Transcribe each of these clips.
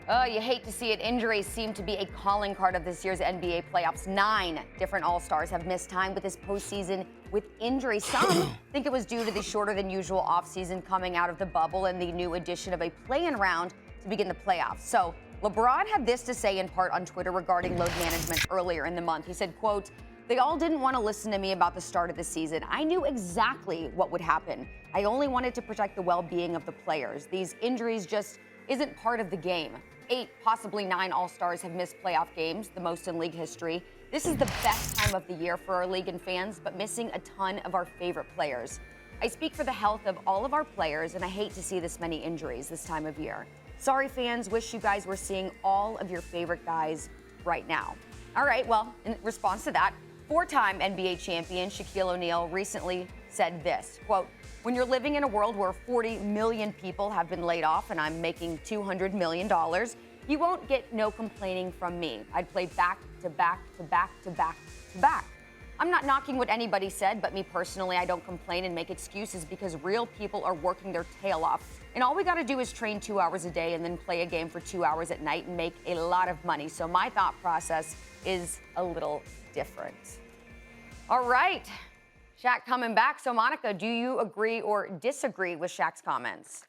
You hate to see it. Injuries seem to be a calling card of this year's NBA playoffs. 9 different All-Stars have missed time with this postseason with injury. Some think it was due to the shorter than usual offseason coming out of the bubble and the new addition of a play-in round to begin the playoffs. So LeBron had this to say in part on Twitter regarding load management earlier in the month. He said, quote, "They all didn't want to listen to me about the start of the season. I knew exactly what would happen. I only wanted to protect the well-being of the players. These injuries just isn't part of the game. 8, possibly 9 All-Stars have missed playoff games, the most in league history. This is the best time of the year for our league and fans, but missing a ton of our favorite players. I speak for the health of all of our players, and I hate to see this many injuries this time of year. Sorry, fans. Wish you guys were seeing all of your favorite guys right now." All right, well, in response to that, 4-time NBA champion Shaquille O'Neal recently said this, quote, "When you're living in a world where 40 million people have been laid off and I'm making $200 million, you won't get no complaining from me. I'd play back to back to back to back to back. I'm not knocking what anybody said, but me personally, I don't complain and make excuses because real people are working their tail off. And all we got to do is train 2 hours a day and then play a game for 2 hours at night and make a lot of money. So my thought process is a little different." All right. Shaq coming back. So, Monica, do you agree or disagree with Shaq's comments?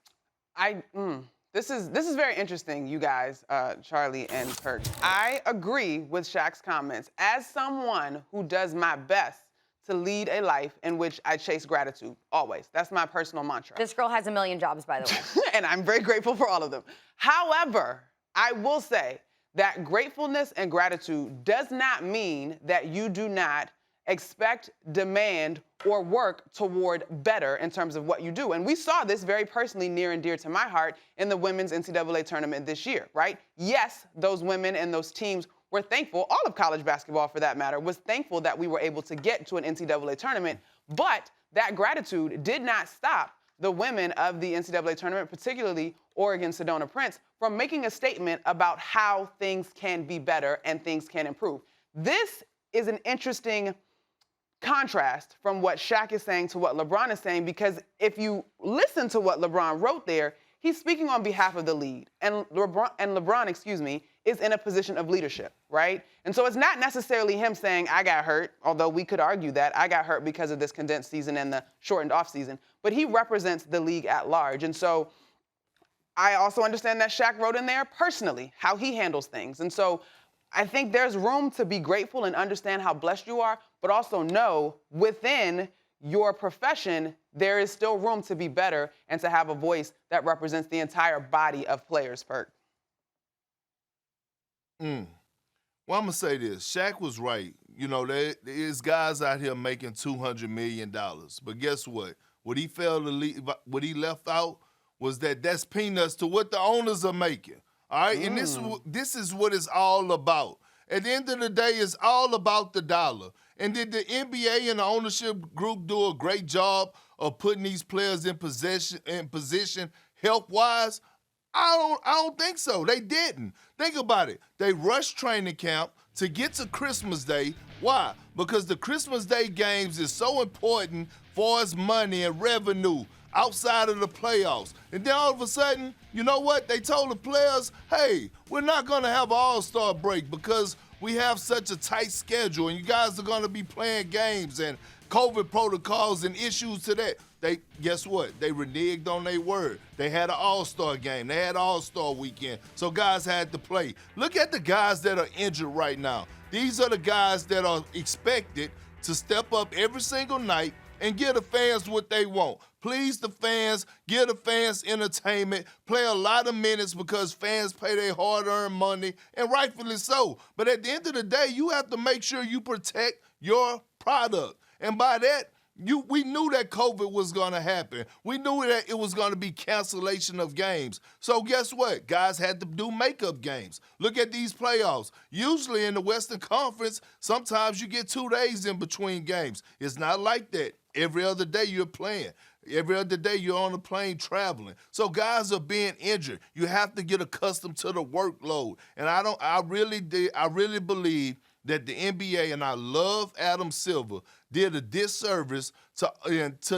This is very interesting, you guys, Charlie and Perk. I agree with Shaq's comments. As someone who does my best to lead a life in which I chase gratitude, always. That's my personal mantra. This girl has a million jobs, by the way. And I'm very grateful for all of them. However, I will say that gratefulness and gratitude does not mean that you do not expect, demand, or work toward better in terms of what you do. And we saw this very personally near and dear to my heart in the women's NCAA tournament this year, right? Yes, those women and those teams were thankful, all of college basketball for that matter, was thankful that we were able to get to an NCAA tournament, but that gratitude did not stop the women of the NCAA tournament, particularly Oregon Sedona Prince, from making a statement about how things can be better and things can improve. This is an interesting contrast from what Shaq is saying to what LeBron is saying, because if you listen to what LeBron wrote there, he's speaking on behalf of the lead. And LeBron, is in a position of leadership, right? And so it's not necessarily him saying, I got hurt, although we could argue that I got hurt because of this condensed season and the shortened off season, but he represents the league at large. And so I also understand that Shaq wrote in there personally how he handles things. And so I think there's room to be grateful and understand how blessed you are, but also know within your profession, there is still room to be better and to have a voice that represents the entire body of players, Perk. Well, I'm going to say this. Shaq was right. You know, there's guys out here making $200 million. But guess what? What he left out was that's peanuts to what the owners are making. All right? And this is what it's all about. At the end of the day, it's all about the dollar. And did the NBA and the ownership group do a great job of putting these players in position health-wise? I don't think so. They didn't. Think about it. They rushed training camp to get to Christmas Day. Why? Because the Christmas Day games is so important for us money and revenue outside of the playoffs. And then all of a sudden, you know what? They told the players, hey, we're not going to have an all-star break because we have such a tight schedule and you guys are going to be playing games and COVID protocols and issues to that. Guess what? They reneged on their word. They had an all-star game. They had all-star weekend. So guys had to play. Look at the guys that are injured right now. These are the guys that are expected to step up every single night and give the fans what they want. Please the fans, give the fans entertainment, play a lot of minutes because fans pay their hard-earned money, and rightfully so. But at the end of the day, you have to make sure you protect your product. And by that, we knew that COVID was going to happen. We knew that it was going to be cancellation of games. So guess what? Guys had to do makeup games. Look at these playoffs. Usually in the Western Conference, sometimes you get 2 days in between games. It's not like that. Every other day you're playing. Every other day you're on a plane traveling. So guys are being injured. You have to get accustomed to the workload. And I really believe that the NBA, and I love Adam Silver, did a disservice to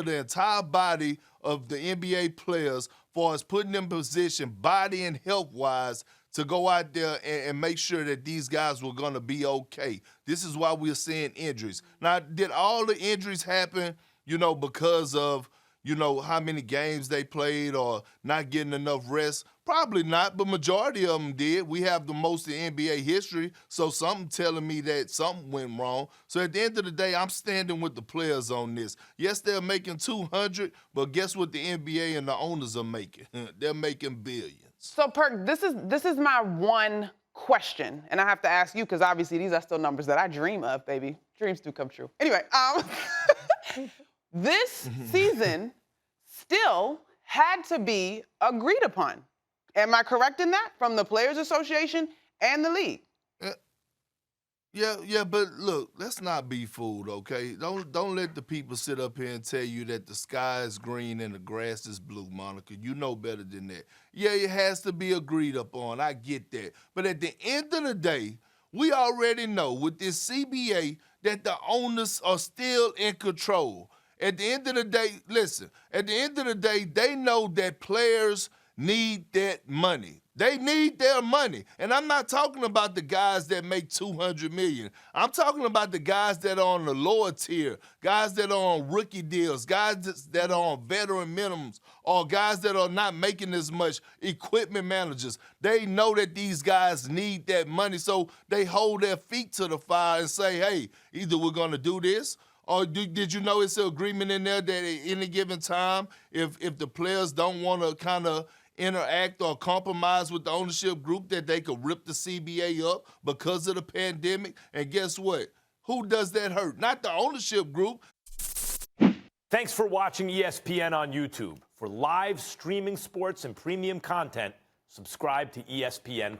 the entire body of the NBA players for us putting them in position, body and health-wise, to go out there and make sure that these guys were going to be okay. This is why we're seeing injuries. Now, did all the injuries happen, because of, how many games they played or not getting enough rest? Probably not, but majority of them did. We have the most in NBA history, so something telling me that something went wrong. So at the end of the day, I'm standing with the players on this. Yes, they're making $200, but guess what the NBA and the owners are making? They're making billions. So, Perk, this is my one question, and I have to ask you because obviously these are still numbers that I dream of, baby. Dreams do come true. Anyway, this season still had to be agreed upon. Am I correct in that? From the Players Association and the league? Yeah, but look, let's not be fooled, okay? Don't let the people sit up here and tell you that the sky is green and the grass is blue, Monica. You know better than that. Yeah, it has to be agreed upon. I get that. But at the end of the day, we already know with this CBA that the owners are still in control. At the end of the day, listen, at the end of the day, they know that players need that money. They need their money. And I'm not talking about the guys that make $200 million. I'm talking about the guys that are on the lower tier, guys that are on rookie deals, guys that are on veteran minimums, or guys that are not making as much, equipment managers. They know that these guys need that money, so they hold their feet to the fire and say, hey, either we're going to do this, or did you know it's an agreement in there that at any given time, if the players don't want to kind of interact or compromise with the ownership group, that they could rip the CBA up because of the pandemic? And guess what? Who does that hurt? Not the ownership group. Thanks for watching ESPN on YouTube. For live streaming sports and premium content, subscribe to ESPN+.